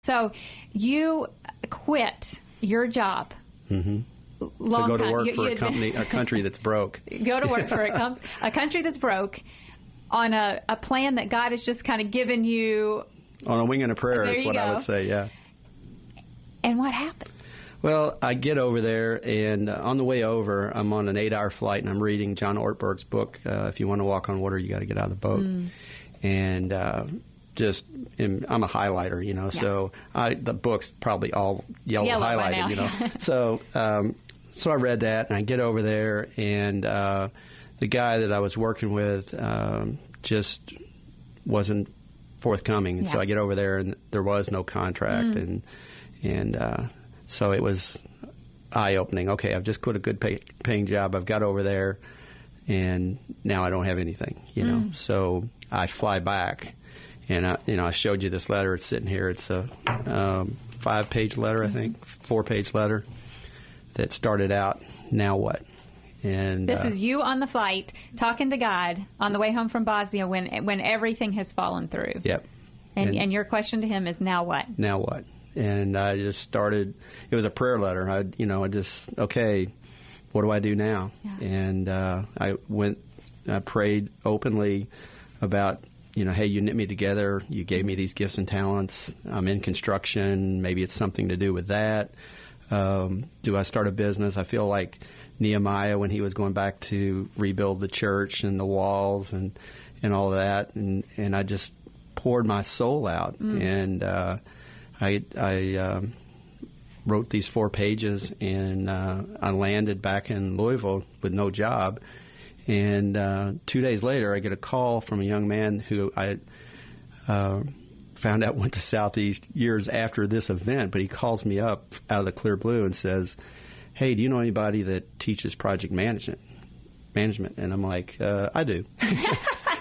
So you quit your job. Mm-hmm. Long to go time. to work for a country that's broke. Go to work for a country that's broke on a plan that God has just kind of given you. On a wing and a prayer is what I would say, yeah. And what happened? Well, I get over there, and on the way over, I'm on an 8-hour flight, and I'm reading John Ortberg's book, If You Want to Walk on Water, You Got to Get Out of the Boat. And I'm a highlighter, you know, so the book's probably all yellow highlighted, you know. So I read that, and I get over there, and the guy that I was working with just wasn't forthcoming. And so I get over there, and there was no contract, and so it was eye-opening. Okay, I've just quit a good paying job. I've got over there, and now I don't have anything, you know. So I fly back, and I showed you this letter. It's sitting here. It's a 5-page letter, I think, 4-page letter that started out, now what? And this is you on the flight talking to God on the way home from Bosnia when everything has fallen through. Yep. And your question to him is, now what? Now what? And I just started. It was a prayer letter. I just, okay, what do I do now? Yeah. And I prayed openly about, hey, you knit me together. You gave me these gifts and talents. I'm in construction. Maybe it's something to do with that. Do I start a business? I feel like Nehemiah, when he was going back to rebuild the church and the walls and all that, and I just poured my soul out, and I wrote these 4 pages, and I landed back in Louisville with no job. And 2 days later, I get a call from a young man who I found out went to Southeast years after this event, but he calls me up out of the clear blue and says, hey, do you know anybody that teaches project management? And I'm like, I do.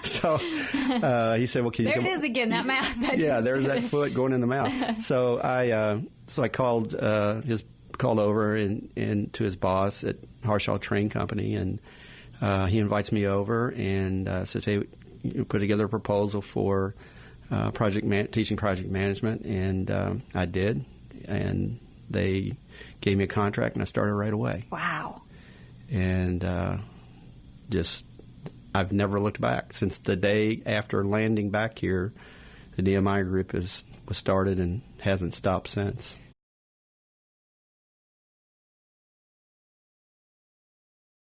So he said, well, can you come? There it is again, that mouth. Yeah, there's that foot going in the mouth. So I called over and to his boss at Harshaw Train Company, and he invites me over and says, hey, you put together a proposal for teaching project management, and I did, and they gave me a contract, and I started right away. Wow. And I've never looked back. Since the day after landing back here, the Nehemiah Group was started and hasn't stopped since.